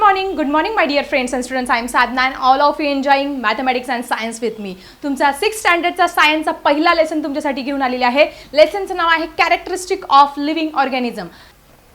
good morning, my dear friends and students. I am Sadhna and all of you enjoying mathematics and science with me. तुमचा 6th स्टँडर्डचा सायन्सचा पहिला lesson तुमच्यासाठी घेऊन आलेला आहे. लेसनचं नाव आहे कॅरेक्टरिस्टिक ऑफ लिव्हिंग ऑर्गॅनिझम.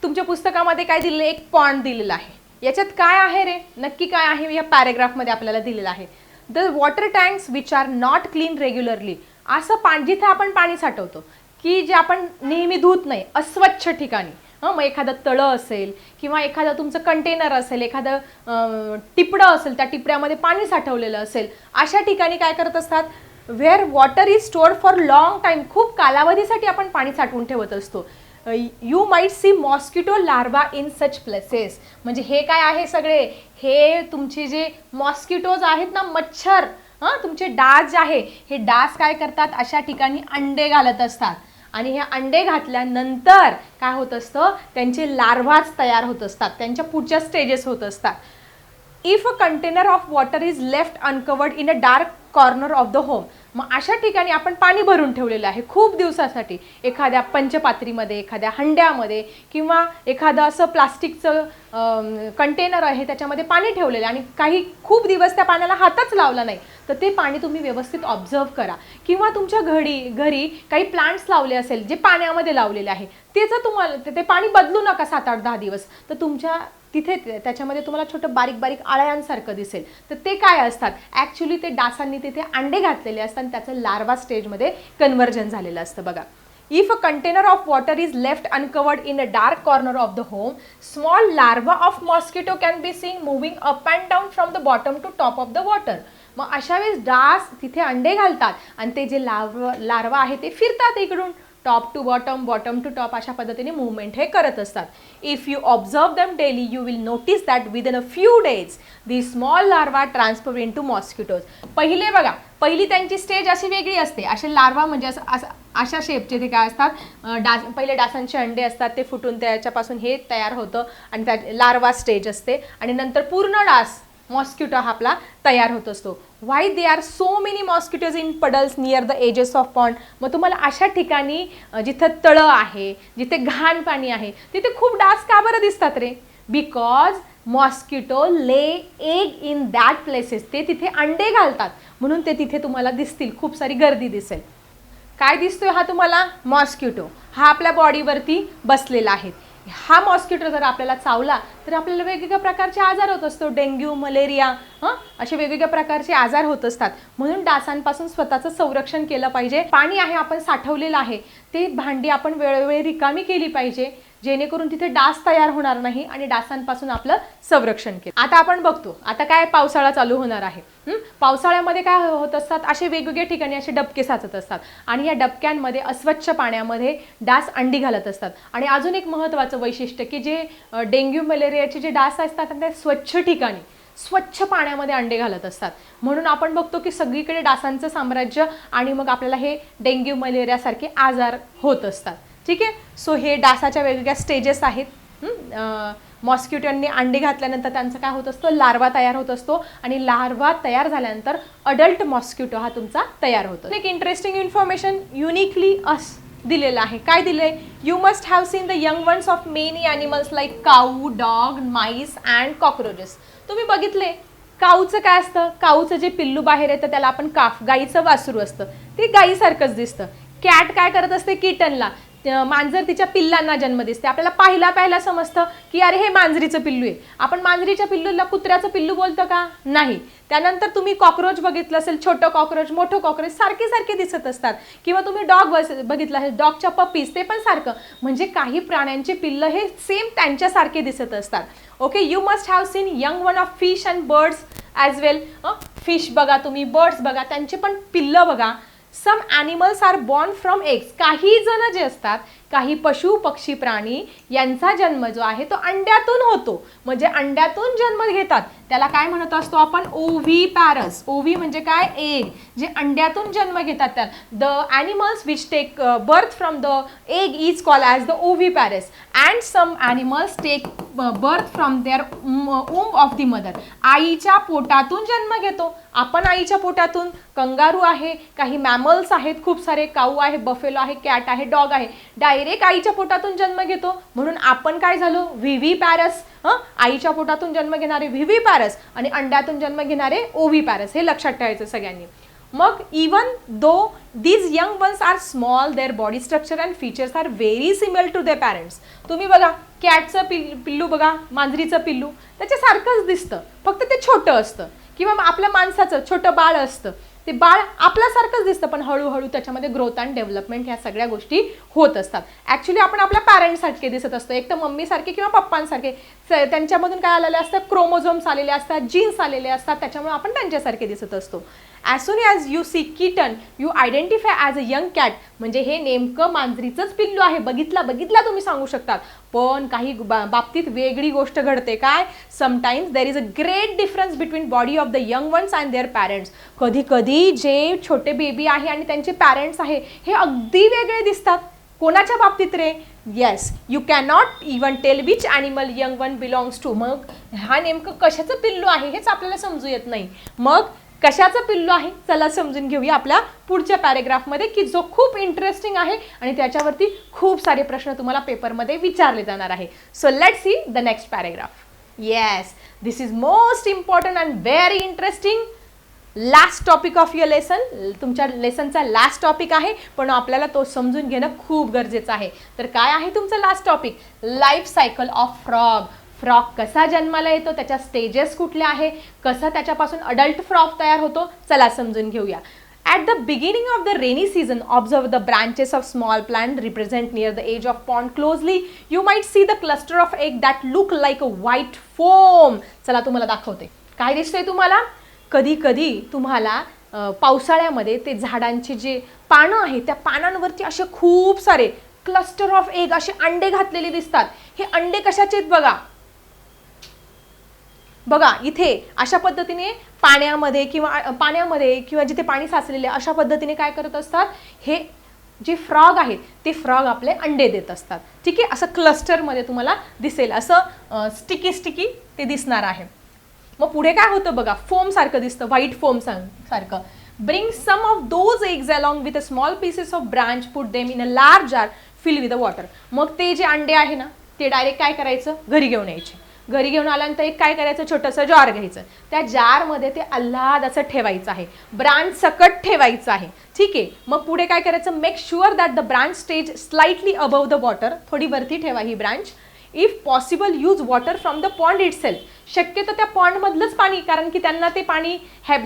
तुमच्या पुस्तकामध्ये काय दिलेलं आहे? एक पॉइंट दिलेला आहे. याच्यात काय आहे रे? नक्की काय आहे या पॅराग्राफमध्ये आपल्याला दिलेलं आहे. The water tanks which are not clean regularly. असं पाणी जिथे आपण पाणी साठवतो की जे आपण नेहमी धुत नाही, अस्वच्छ ठिकाणी, मग एखादं तळं असेल किंवा एखादं तुमचं कंटेनर असेल, एखादं टिपडं असेल, त्या टिपड्यामध्ये पाणी साठवलेलं असेल, अशा ठिकाणी काय करत असतात? Where water is stored for long time. खूप कालावधीसाठी आपण पाणी साठवून ठेवत असतो. You might see mosquito larva in such places. म्हणजे हे काय आहे? सगळे हे तुमचे जे मॉस्किटोज आहेत ना, मच्छर, तुमचे डास जे आहे, हे डास काय करतात? अशा ठिकाणी अंडे घालत असतात आणि हे अंडे घातल्यानंतर काय होत असतं? त्यांचे लार्वाज तयार होत असतात, त्यांच्या पुढच्या स्टेजेस होत असतात. If a container of water is left uncovered in a dark corner of the home. मग अशा ठिकाणी आपण पाणी भरून ठेवलेलं आहे खूप दिवसासाठी, एखाद्या पंचपात्रीमध्ये, एखाद्या हंड्यामध्ये, किंवा एखादं असं प्लास्टिकचं कंटेनर आहे त्याच्यामध्ये पाणी ठेवलेलं आहे आणि काही खूप दिवस त्या पाण्याला हातच लावला नाही, तर ते पाणी तुम्ही व्यवस्थित ऑब्झर्व करा. किंवा तुमच्या घरी काही प्लांट्स लावले असेल जे पाण्यामध्ये लावलेले आहे, त्याचं तुम्हाला ते पाणी बदलू नका 7-8-10 दिवस. तर तुमच्या तिथे त्याच्यामध्ये तुम्हाला छोटं बारीक बारीक आळ्यांसारखं दिसेल, तर ते काय असतात? ॲक्च्युली ते डासांनी तिथे अंडे घातलेले असतात आणि त्याचं लार्वा स्टेजमध्ये कन्व्हर्जन झालेलं असतं. बघा, if a container of water is left uncovered in a dark corner of the home, small larva of mosquito can be seen moving up and down from the bottom to top of the water. मग अशा वेळेस डास तिथे अंडे घालतात आणि ते जे लार्वा आहे ते फिरतात इकडून top to bottom, bottom to top, अशा पद्धतीने मूवमेंट हे करत असतात. If you observe them daily you will notice that within a few days the small larva transfer in to mosquitoes. पहिले बघा, पहिली त्यांची स्टेज अशी वेगळी असते. असे लार्वा म्हणजे अशा शेपचे ते काय असतात? पहिले डासांचे अंडे असतात, ते फुटून त्याच्यापासून हे तयार होतं आणि त्या लार्वा स्टेज असते आणि नंतर पूर्ण डास मॉस्किटो हा आपला तयार होत असतो. Why they are so many mosquitoes in puddles near the edges of pond. मग तुम्हाला अशा ठिकाणी जिथं तळं आहे, जिथे घाण पाणी आहे, तिथे खूप डास का बरं दिसतात रे? Because mosquito lay egg in that places. ते तिथे अंडे घालतात म्हणून ते तिथे तुम्हाला दिसतील, खूप सारी गर्दी दिसेल. काय दिसतोय हा तुम्हाला? मॉस्किटो हा आपल्या बॉडीवरती बसलेला आहे. हा मॉस्किटो जर आपल्याला चावला तर आपल्याला वेगवेगळ्या प्रकारचे आजार होत असतो. डेंग्यू, मलेरिया, असे वेगवेगळ्या प्रकारचे आजार होत असतात. म्हणून डासांपासून स्वतःचं संरक्षण केलं पाहिजे. पाणी आहे आपण साठवलेलं आहे, ते भांडी आपण वेळोवेळी रिकामी केली पाहिजे, जेणेकरून तिथे डास तयार होणार नाही आणि डासांपासून आपलं संरक्षण केलं. आता आपण बघतो, आता काय पावसाळा चालू होणार आहे. पावसाळ्यामध्ये काय होत असतात? असे वेगवेगळ्या ठिकाणी असे डबके साचत असतात आणि या डबक्यांमध्ये अस्वच्छ पाण्यामध्ये डास अंडी घालत असतात. आणि अजून एक महत्त्वाचं वैशिष्ट्य की जे डेंग्यू मलेरियाचे जे डास असतात ते स्वच्छ ठिकाणी स्वच्छ पाण्यामध्ये अंडे घालत असतात. म्हणून आपण बघतो की सगळीकडे डासांचं साम्राज्य आणि मग आपल्याला हे डेंग्यू मलेरियासारखे आजार होत असतात. ठीक आहे. सो हे डासाच्या वेगवेगळ्या स्टेजेस आहेत. मॉस्किटोंनी अंडे घातल्यानंतर त्यांचं काय होत असतं? लार्वा तयार होत असतो आणि लार्वा तयार झाल्यानंतर अडल्ट मॉस्किटो हा तुमचा तयार होतो. एक इंटरेस्टिंग इन्फॉर्मेशन युनिकली दिलेलं आहे. काय दिलंय? You must have seen the young ones of many animals like cow, dog, mice and cockroaches. तुम्ही बघितले काऊचं काय असतं? काऊचं जे पिल्लू बाहेर येतं त्याला आपण काफ, गाईचं वासरू असतं, ते गाईसारखंच दिसतं. कॅट काय करत असते? किटनला, मांजर तिच्या पिल्लांना जन्म देते. आपल्याला पाहिला समजतं की अरे हे मांजरीचं पिल्लू आहे. आपण मांजरीच्या पिल्लूला कुत्र्याचं पिल्लू बोलतो का? नाही. त्यानंतर तुम्ही कॉक्रोच बघितलं असेल, छोटं कॉक्रोच, मोठं कॉक्रोच सारखे दिसत असतात. किंवा तुम्ही डॉग बघितलं असेल, डॉगच्या पपीज, ते पण सारखं. म्हणजे काही प्राण्यांचे पिल्लं हे सेम त्यांच्यासारखे दिसत असतात. Okay. You must have seen young one of fish and birds as well. Fish बघा तुम्ही, बर्ड्स बघा, त्यांचे पण पिल्लं बघा. Some animals are born from eggs. काही जण जे असतात, काही पशु पक्षी प्राणी यांचा जन्म जो आहे तो अंड्यातून होतो. म्हणजे अंड्यातून जन्म घेतात त्याला काय म्हणत असतो आपण? ओव्हीपॅरस. ओव्ही म्हणजे काय? एग. जे अंड्यातून जन्म घेतात त्या the animals which take birth from the egg is called as the oviparous. And some animals take birth from their womb of the mother. आईच्या पोटातून जन्म घेतो आपण, आईच्या पोटातून. कंगारू आहे, काही मॅमल्स आहेत खूप सारे, काऊ आहे, बफेलो आहे, कॅट आहे, डॉग आहे, डायरेक्ट आईच्या पोटातून जन्म घेतो, म्हणून आपण काय झालो, व्हिव्ही पॅरस. आईच्या पोटातून जन्म घेणारे व्हिव्ही पॅरस आणि अंड्यातून जन्म घेणारे ओव्ही पॅरस. हे लक्षात ठेवायचं सगळ्यांनी. मग even though these young ones are small, their body structure and features are very similar to their parents. तुम्ही बघा कॅटचं पिल्लू बघा, मांजरीचं पिल्लू त्याच्यासारखंच दिसतं, फक्त ते छोटं असतं. किंवा आपल्या माणसाचं छोटं बाळ असतं, ते बाळ आपल्यासारखंच दिसतं, पण हळूहळू त्याच्यामध्ये ग्रोथ अँड डेव्हलपमेंट ह्या सगळ्या गोष्टी होत असतात. ॲक्च्युली आपण आपल्या पॅरेंट्ससारखे दिसत असतो, एक तर मम्मीसारखे किंवा पप्पांसारखे. त्यांच्यामधून काय आलेले असतात, क्रोमोझोम्स आलेले असतात, जीन्स आलेले असतात, त्याच्यामुळे आपण त्यांच्यासारखे दिसत असतो. As soon as you see kitten you identify as a young cat. म्हणजे हे नेमकं मांजरीचंच पिल्लू आहे, बघितला तुम्ही सांगू शकतात. पण काही बाबतीत वेगळी गोष्ट घडते. काय, sometimes there is a great difference between body of the young ones and their parents. कधी कधी जे छोटे बेबी आहे आणि त्यांचे पॅरेंट्स आहे हे अगदी वेगळे दिसतात. कोणाच्या बाबतीत रे? Yes, you cannot even tell which animal young one belongs to. मग हा नेमकं कशाचं पिल्लू आहे हेच आपल्याला समजू येत नाही. मग कशाचं पिल्लू आहे चला समजून घेऊया आपल्या पुढच्या पॅरेग्राफमध्ये, की जो खूप इंटरेस्टिंग आहे आणि त्याच्यावरती खूप सारे प्रश्न तुम्हाला पेपरमध्ये विचारले जाणार आहे. So let's see the next paragraph. Yes, this is most important and very interesting last topic of your lesson. तुमच्या लेसनचा लास्ट टॉपिक आहे, पण आपल्याला तो समजून घेणं खूप गरजेचं आहे. तर काय आहे तुमचं last topic? Life cycle of frog. Frog कसा जन्माला येतो, त्याच्या स्टेजेस कुठल्या आहे, कसा त्याच्यापासून अडल्ट फ्रॉग तयार होतो, चला समजून घेऊया. At the beginning of the rainy season, observe the branches of small plant represent near the edge of pond closely. You might see the cluster of egg that look like a white foam. चला तुम्हाला दाखवते. काय दिसतंय तुम्हाला? कधी कधी तुम्हाला पावसाळ्यामध्ये ते झाडांची जे पानं आहेत त्या पानांवरती असे खूप सारे क्लस्टर ऑफ एग असे अंडे घातलेले दिसतात. हे अंडे कशाचे आहेत बघा. बघा इथे अशा पद्धतीने पाण्यामध्ये किंवा जिथे पाणी साचलेले अशा पद्धतीने काय करत असतात, हे जे फ्रॉग आहेत ते फ्रॉग आपले अंडे देत असतात. ठीक आहे, असं क्लस्टरमध्ये तुम्हाला दिसेल, असं स्टिकी ते दिसणार आहे. मग पुढे काय होतं बघा, फोम सारखं दिसतं, व्हाईट फोम सारखं. Bring some of those eggs along with a small pieces of branch, put them in a large jar, fill with a water. मग ते जे अंडे आहे ना ते डायरेक्ट काय करायचं, घरी घेऊन यायचे. घरी घेऊन आल्यानंतर एक काय करायचं, छोटंसं जार घ्यायचं, त्या जारमध्ये ते आल्हाद असं ठेवायचं आहे, ब्रांच सकट ठेवायचं आहे. ठीक आहे, मग पुढे काय करायचं, make sure that the branch stage slightly above the water. थोडी वरती ठेवा ही branch. If possible use water from the pond itself. शक्यतो त्या पॉन्डमधलंच पाणी, कारण की त्यांना ते पाणी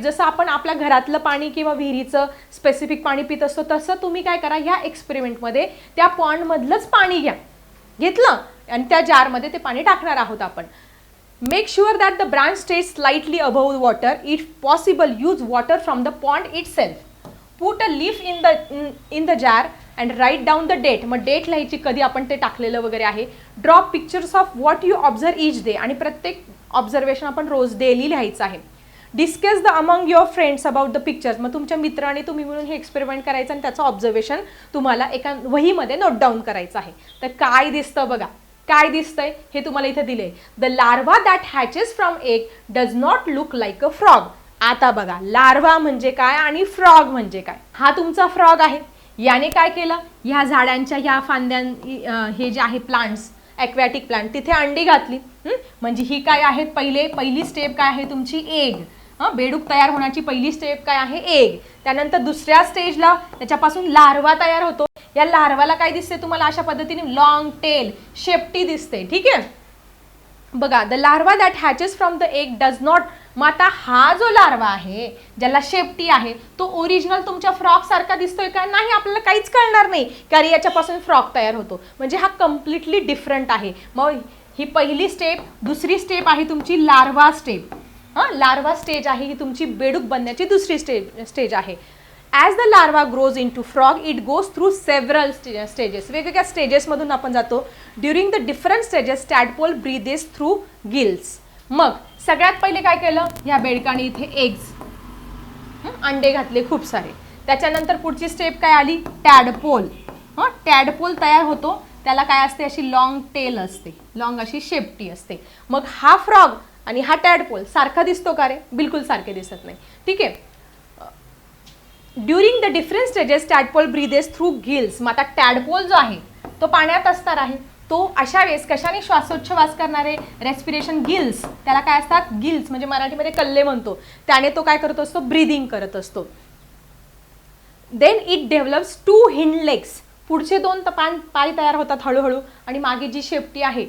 जसं आपण आपल्या घरातलं पाणी किंवा विहिरीचं स्पेसिफिक पाणी पित असतो तसं तुम्ही काय करा, ह्या एक्सपेरिमेंटमध्ये त्या पॉन्डमधलंच पाणी घ्या. घेतलं आणि त्या जारमध्ये ते पाणी टाकणार आहोत आपण. Make sure that the branch stage slightly above water. If possible use water from the pond itself. Put a leaf in the jar and write down the date. मग डेट लिहायची कधी आपण ते टाकलेलं वगैरे आहे. Draw pictures of what you observe each day. आणि प्रत्येक ऑब्झर्वेशन आपण रोज डेली लिहायचं आहे. Discuss the among your friends about the pictures. मग तुमच्या मित्रांनी तुम्ही मिळून हे एक्सपेरिमेंट करायचं आणि त्याचं ऑब्झर्वेशन तुम्हाला एका वहीमध्ये नोट डाऊन करायचं आहे. तर काय दिसतं बघा, काय दिसतंय हे तुम्हाला इथे दिले. The larva that hatches from egg does not look like a frog. आता बघा, लार्वा म्हणजे काय आणि फ्रॉग म्हणजे काय. हा तुमचा फ्रॉग आहे. याने काय केलं, ह्या झाडांच्या ह्या फांद्यां हे जे आहे प्लांट्स, ॲक्वॅटिक प्लांट, तिथे अंडी घातली. म्हणजे ही काय आहे, पहिली स्टेप काय आहे तुमची, एग. बेडूक तयार होण्याची पहिली स्टेप काय आहे, एग. त्यानंतर दुसऱ्या स्टेजला त्याच्यापासून लार्वा तयार होतो. या लार्वाला काय दिसते तुम्हाला, अशा पद्धतीने लॉंग टेल, शेपटी दिसते. ठीक आहे, बघा, the larva that hatches from the egg does not. मग आता हा जो लार्वा आहे ज्याला शेपटी आहे तो ओरिजिनल तुमच्या फ्रॉक सारखा दिसतोय का, नाही, आपल्याला काहीच कळणार नाही, कारण याच्यापासून फ्रॉक तयार होतो. म्हणजे हा कम्प्लिटली डिफरंट आहे. मग ही पहिली स्टेप. दुसरी स्टेप आहे तुमची लार्वा स्टेप. लार्वा स्टेज आहे ही तुमची बेडूक बनण्याची दुसरी स्टेज आहे. As the larva grows into frog it goes through several stages. वेगवेगळ्या स्टेजेसमधून आपण जातो. During the different stages tadpole breathes through gills. मग सगळ्यात पहिले काय केलं, ह्या बेडकाने इथे एग्स, अंडे घातले खूप सारे. त्याच्यानंतर पुढची स्टेप काय आली, टॅडपोल. टॅडपोल तयार होतो. त्याला काय असते, अशी लॉंग टेल असते, लॉंग अशी शेपटी असते. मग हा फ्रॉग आणि हा टॅडपोल सारखा दिसतो का रे, बिलकुल सारखे दिसत नाही. ठीक आहे. During the different stages tadpole breathes through gills. मग आता टॅडपोल जो आहे तो पाण्यात असणार आहे. तो अशा वेळेस कशाने श्वासोच्छवास करणारे रेस्पिरेशन गिल्स, त्याला काय असतात गिल्स म्हणजे मराठीमध्ये कल्ले म्हणतो, त्याने तो काय करत असतो ब्रीदिंग करत असतो. Then it develops 2 hind legs, पुढचे 2 पाय तयार होतात हळूहळू आणि मागे जी शेपटी आहे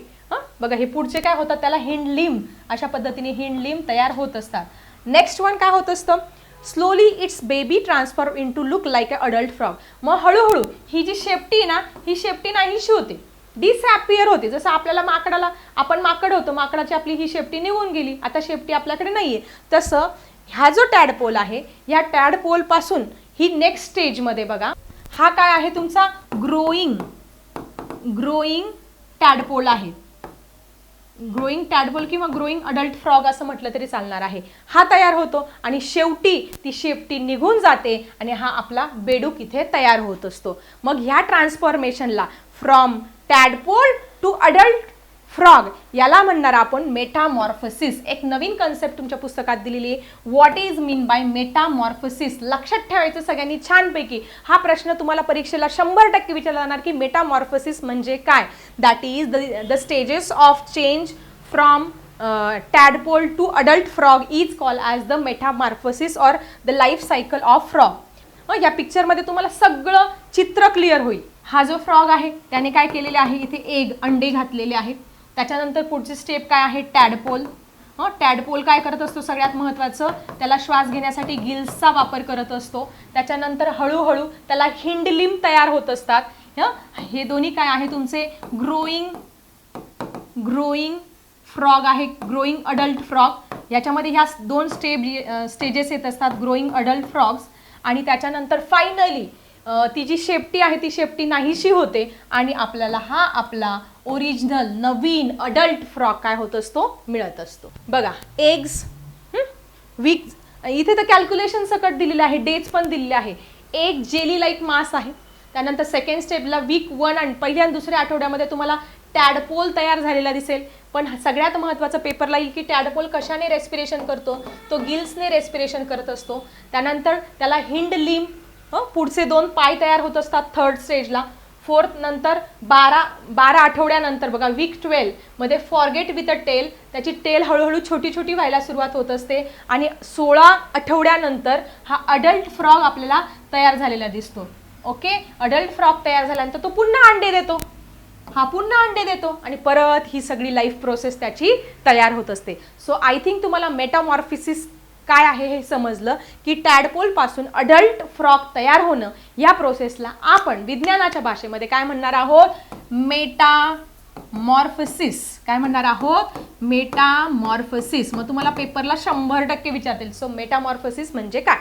बघा हे पुढचे काय होतात त्याला हिंड लिम्ब, अशा पद्धतीने हिंड लिम्ब तयार होत असतात. नेक्स्ट वन काय होत असतं slowly its baby transform in to look like a adult frog. मग हळूहळू ही जी शेपटी ना ही शेपटी नाहीशी होते, डिसअपियर होते. जसं आपल्याला माकडाला आपण माकड होतो, माकडाची आपली ही शेपटी निघून गेली, आता शेपटी आपल्याकडे नाहीये. तसं हा जो टॅडपोल आहे या टॅडपोल पासून ही नेक्स्ट स्टेजमध्ये बघा हा काय आहे तुमचा ग्रोईंग टॅडपोल आहे. ग्रोईंग टॅडपोल किंवा ग्रोईंग अडल्ट फ्रॉग असं म्हटलं तरी चालणार आहे. हा तयार होतो आणि शेवटी ती शेपटी निघून जाते आणि हा आपला बेडूक इथे तयार होत असतो. मग ह्या ट्रान्सफॉर्मेशनला from tadpole to adult frog याला म्हणणार आपण मेटामॉर्फोसिस. एक नवीन कन्सेप्ट तुमच्या पुस्तकात दिलेली आहे, what is mean by Metamorphosis. लक्षात ठेवायचं सगळ्यांनी छानपैकी. हा प्रश्न तुम्हाला परीक्षेला 100% विचारला जाणार की मेटामॉर्फोसिस म्हणजे काय. That is the stages of change from tadpole to adult frog is called as the metamorphosis or the life cycle of frog. या पिक्चरमध्ये तुम्हाला सगळं चित्र क्लिअर होईल. हा जो फ्रॉग आहे त्याने काय केलेले आहे इथे एग अंडे घातलेले आहेत. त्याच्यानंतर पुढची स्टेप काय आहे टॅडपोल. टॅडपोल काय करत असतो सगळ्यात महत्त्वाचं त्याला श्वास घेण्यासाठी गिल्सचा वापर करत असतो. त्याच्यानंतर हळूहळू त्याला हिंड लिम्ब तयार होत असतात. हे दोन्ही काय आहे तुमचे ग्रोईंग फ्रॉग आहे, ग्रोईंग अडल्ट फ्रॉग. याच्यामध्ये ह्या 2 स्टेजेस येत असतात ग्रोईंग अडल्ट फ्रॉग्स. आणि त्याच्यानंतर फायनली ती जी शेपटी आहे ती शेपटी नाहीशी होते आणि आपल्याला हा आपला ओरिजिनल नवीन अडल्ट फ्रॉग काय होत असतो मिळत असतो. बघा एग्स वीक इथे तर कॅल्क्युलेशन सकट दिलेलं आहे, डेट्स पण दिलेले आहे. एक जेली लाईक मास आहे. त्यानंतर सेकंड स्टेपला वीक 1 आणि पहिल्या आणि दुसऱ्या आठवड्यामध्ये तुम्हाला टॅडपोल तयार झालेला दिसेल. पण सगळ्यात महत्त्वाचं पेपरला येईल की टॅडपोल कशाने रेस्पिरेशन करतो, तो गिल्सने रेस्पिरेशन करत असतो. त्यानंतर त्याला हिंड लिम्ब पुढचे 2 पाय तयार होत असतात थर्ड स्टेजला. फोर्थ नंतर 12 आठवड्यानंतर बघा वीक 12 मध्ये फॉरगेट विथ अ टेल, त्याची टेल हळूहळू छोटी छोटी व्हायला सुरुवात होत असते. आणि 16 आठवड्यानंतर हा अडल्ट फ्रॉग आपल्याला तयार झालेला दिसतो. ओके, अडल्ट फ्रॉग तयार झाल्यानंतर तो पुन्हा अंडे देतो, हा पुन्हा अंडे देतो आणि परत ही सगळी लाईफ प्रोसेस त्याची तयार होत असते. सो आय थिंक तुम्हाला मेटामॉर्फोसिस काय आहे हे समजलं की टॅडपोल पासून अडल्ट फ्रॉग तयार होणं या प्रोसेसला आपण विज्ञानाच्या भाषेमध्ये काय म्हणणार आहोत मेटामॉर्फोसिस. काय म्हणणार आहोत मेटामॉर्फोसिस. मग तुम्हाला पेपरला 100% विचारतील. सो मेटामॉर्फोसिस म्हणजे काय.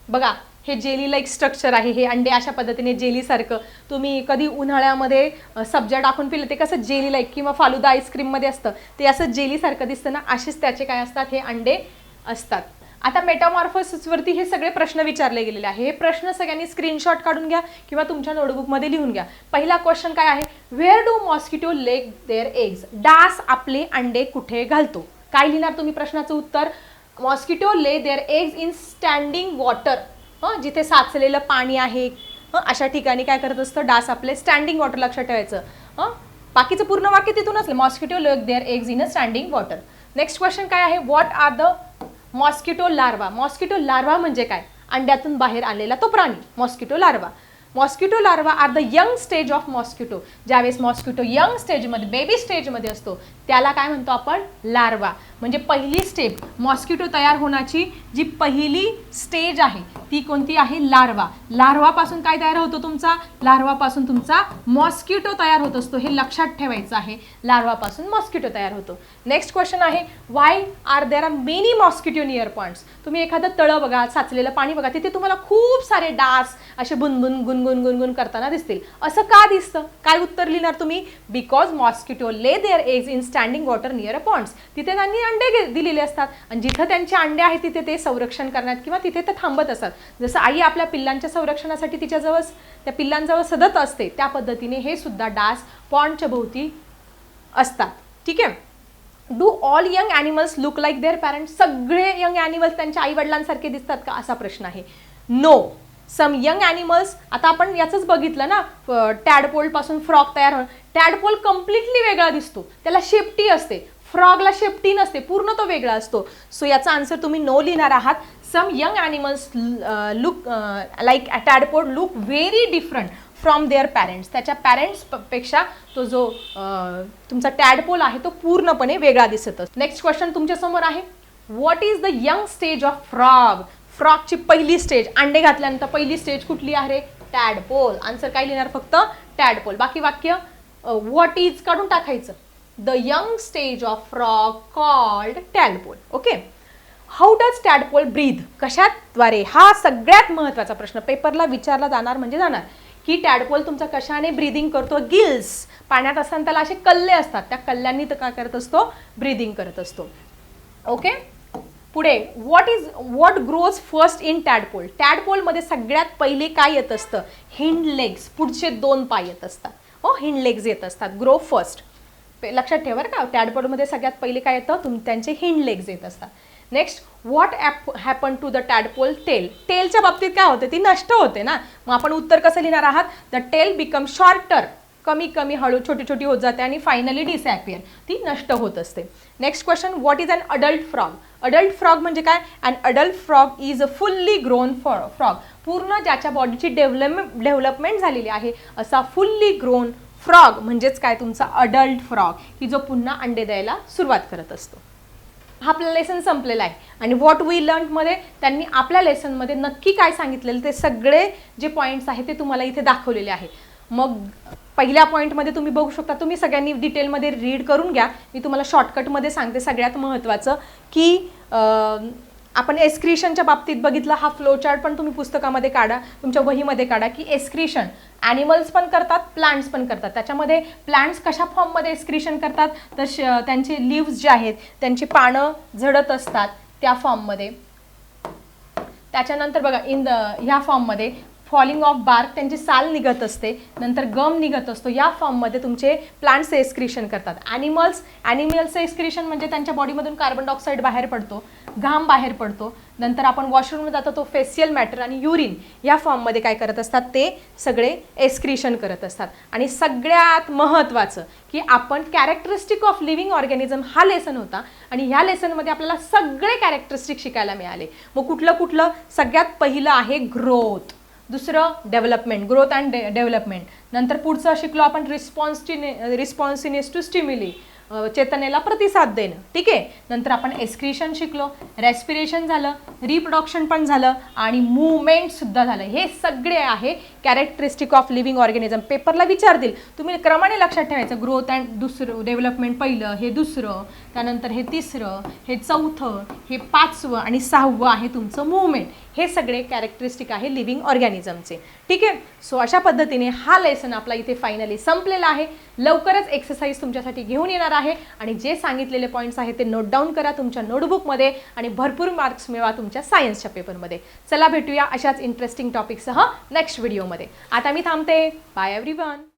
बघा हे जेली लाईक स्ट्रक्चर आहे, हे अंडे अशा पद्धतीने जेलीसारखं. तुम्ही कधी उन्हाळ्यामध्ये सब्जा टाकून पिलं ते कसं जेली लाईक किंवा फालुदा आईस्क्रीममध्ये असतं ते असं जेलीसारखं दिसतं ना, असेच त्याचे काय असतात हे अंडे असतात. आता मेटामॉर्फोसिसवरती हे सगळे प्रश्न विचारले गेलेले आहे. हे प्रश्न सगळ्यांनी स्क्रीनशॉट काढून घ्या किंवा तुमच्या नोटबुकमध्ये लिहून घ्या. पहिला क्वेश्चन काय आहे, where do mosquito lay their eggs. डास आपले अंडे कुठे घालतो. काय लिहिणार तुम्ही प्रश्नाचं उत्तर, mosquito lay their eggs in standing water. जिथे साचलेलं पाणी आहे अशा ठिकाणी काय करत असतं डास आपले स्टँडिंग वॉटर. लक्षात ठेवायचं. बाकीचं पूर्ण वाक्य तिथून असलं mosquito lay their eggs in a standing water. Next question काय आहे, what are the mosquito larva. Mosquito larva म्हणजे काय, अंड्यातून बाहेर आलेला तो प्राणी mosquito larva. Mosquito larva are the young stage of mosquito. ज्यावेळेस मॉस्किटो यंग स्टेजमध्ये बेबी स्टेजमध्ये असतो त्याला काय म्हणतो आपण लार्वा. म्हणजे पहिली स्टेप मॉस्किटो तयार होण्याची जी पहिली स्टेज आहे ती कोणती आहे लार्वा. लार्वापासून काय तयार होतो तुमचा, लार्वापासून तुमचा मॉस्किटो तयार होत असतो. हे लक्षात ठेवायचं आहे, लार्वापासून मॉस्किटो तयार होतो. नेक्स्ट क्वेश्चन आहे, why are there are many mosquito near ponds. तुम्ही एखादं तळं बघा, साचलेलं पाणी बघा, तिथे तुम्हाला खूप सारे डास असे बुनबुन गुनगुन गुनगुन करताना दिसतील. असं का दिसतं, काय उत्तर लिहिणार तुम्ही, because mosquito lay their eggs in standing water near a ponds. तिथे त्यांनी अंडे दिलेले असतात आणि जिथं त्यांचे अंडे आहेत तिथे ते संरक्षण करण्यात किंवा तिथे ते थांबत असतात. जसं आई आपल्या पिल्लांच्या संरक्षणासाठी तिच्याजवळ त्या पिल्लांजवळ सतत असते त्या पद्धतीने हे सुद्धा डास पॉन्डच्या भोवती असतात. ठीक आहे. Do all young animals look like their parents. सगळे यंग ॲनिमल्स त्यांच्या आई वडिलांसारखे दिसतात का असा प्रश्न आहे. नो, सम यंग ॲनिमल्स, आता आपण याचंच बघितलं ना, टॅडपोलपासून फ्रॉग तयार होणं. टॅडपोल कम्प्लिटली वेगळा दिसतो, त्याला शेपटी असते, फ्रॉगला शेपटी नसते, पूर्ण तो वेगळा असतो. सो याचा आन्सर तुम्ही नो लिहिणार आहात. Some young animals look like tadpole look very different from their parents. त्याच्या पॅरेंट्सपेक्षा तो जो तुमचा टॅडपोल आहे तो पूर्णपणे वेगळा दिसत असतो. नेक्स्ट क्वेश्चन तुमच्यासमोर आहे, what is the young stage of frog. फ्रॉगची पहिली स्टेज, अंडे घातल्यानंतर पहिली स्टेज कुठली आहे? टॅडपोल. आन्सर काय लिहिणार? फक्त टॅडपोल. बाकी वाक्य व्हॉट इज काढून टाकायचं. The young stage of frog called tadpole. Okay. How does tadpole breath. कशाद्वारे? हा सगळ्यात महत्त्वाचा प्रश्न पेपरला विचारला जाणार म्हणजे जाणार, की टॅडपोल तुमचा कशाने ब्रीदिंग करतो? गिल्स. पाण्यात असताना त्याला असे कल्ले असतात, त्या कल्ल्यांनी तर काय करत असतो? ब्रीदिंग करत असतो. ओके. पुढे what grows first in tadpole. टॅडपोलमध्ये सगळ्यात पहिले काय येत असतं? Hind legs. पुढचे 2 पाय येत असतात. हिंड लेग्स येत असतात. Grow first. लक्षात ठेवा बरं का, टॅडपोलमध्ये सगळ्यात पहिले काय येतं? त्यांचे हिंड लेग्स येत असतात. Next, what happen to the tadpole tail. टेलच्या बाबतीत काय होते? ती नष्ट होते ना. मग आपण उत्तर कसं लिहिणार आहात? The tail become shorter. कमी कमी हळू छोटी छोटी होत जाते आणि फायनली डिसॲपियर, ती नष्ट होत असते. Next question, what is an adult frog. Adult frog म्हणजे काय? An adult frog is a fully grown frog. पूर्ण ज्याच्या बॉडीची डेव्हलपमेंट झालेली आहे असा फुल्ली ग्रोन फ्रॉग म्हणजेच काय? तुमचा अडल्ट फ्रॉग, की जो पुन्हा अंडे द्यायला सुरुवात करत असतो. हा आपला लेसन संपलेला आहे. आणि व्हॉट वी लर्नमध्ये त्यांनी आपल्या लेसनमध्ये नक्की काय सांगितलेलं ते सगळे जे पॉईंट्स आहेत ते तुम्हाला इथे दाखवलेले आहे. मग पहिल्या पॉईंटमध्ये तुम्ही बघू शकता, तुम्ही सगळ्यांनी डिटेलमध्ये रीड करून घ्या. मी तुम्हाला शॉर्टकटमध्ये सांगते. सगळ्यात महत्त्वाचं की आपण एस्क्रिशनच्या बाबतीत बघितलं. हा फ्लो चार्ट पण तुम्ही पुस्तकामध्ये काढा, तुमच्या वहीमध्ये काढा, की एस्क्रिशन ॲनिमल्स पण करतात, प्लांट्स पण करतात. त्याच्यामध्ये प्लांट्स कशा फॉर्ममध्ये एस्क्रिशन करतात? तर त्यांचे लिव्स जे आहेत त्यांची पानं झडत असतात त्या फॉर्ममध्ये. त्याच्यानंतर बघा ह्या फॉर्ममध्ये फॉलिंग ऑफ बार्क, त्यांची साल निघत असते, नंतर गम निघत असतो. या फॉर्ममध्ये तुमचे प्लांट्स एक्सक्रिशन करतात. ॲनिमल्सचं एक्सक्रिशन म्हणजे त्यांच्या बॉडीमधून कार्बन डायऑक्साईड बाहेर पडतो, घाम बाहेर पडतो. नंतर आपण वॉशरूममध्ये जातो, तो फेशियल मॅटर आणि युरिन या फॉर्ममध्ये काय करत असतात? ते सगळे एक्सक्रिशन करत असतात. आणि सगळ्यात महत्त्वाचं की आपण कॅरेक्टरिस्टिक ऑफ लिव्हिंग ऑर्गॅनिझम हा लेसन होता आणि ह्या लेसनमध्ये आपल्याला सगळे कॅरेक्टरिस्टिक शिकायला मिळाले. मग कुठलं? सगळ्यात पहिलं आहे ग्रोथ, दुसरं डेव्हलपमेंट, ग्रोथ अँड डेव्हलपमेंट. नंतर पुढचं शिकलो आपण रिस्पॉन्सिनेस टू स्टिम्युली, चेतनेला प्रतिसाद देणं. ठीक आहे. नंतर आपण एक्सक्रिशन शिकलो, रेस्पिरेशन झालं, रिप्रोडक्शन पण झालं आणि मूवमेंटसुद्धा झालं. हे सगळे आहे कॅरेक्टरिस्टिक ऑफ लिव्हिंग ऑर्गॅनिझम. पेपरला विचारतील, तुम्ही क्रमाने लक्षात ठेवायचं. ग्रोथ अँड दुसरं, डेव्हलपमेंट पहिलं, हे दुसरं, त्यानंतर हे तिसरं, हे चौथं, हे 5वं आणि 6वं आहे तुमचं मूवमेंट. हे सगळे कॅरेक्टरिस्टिक आहे लिव्हिंग ऑर्गॅनिझमचे. ठीक आहे. सो अशा पद्धतीने हा लेसन आपला इथे फायनली संपलेला आहे. लवकरच एक्सरसाइज तुमच्यासाठी घेऊन येणार आहे आणि जे सांगितलेले पॉईंट्स आहेत ते नोट डाऊन करा तुमच्या नोटबुकमध्ये आणि भरपूर मार्क्स मिळवा तुमच्या सायन्सच्या पेपरमध्ये. चला भेटूया अशाच इंटरेस्टिंग टॉपिकसह नेक्स्ट व्हिडिओमध्ये. आता मी थांबते. Bye everyone.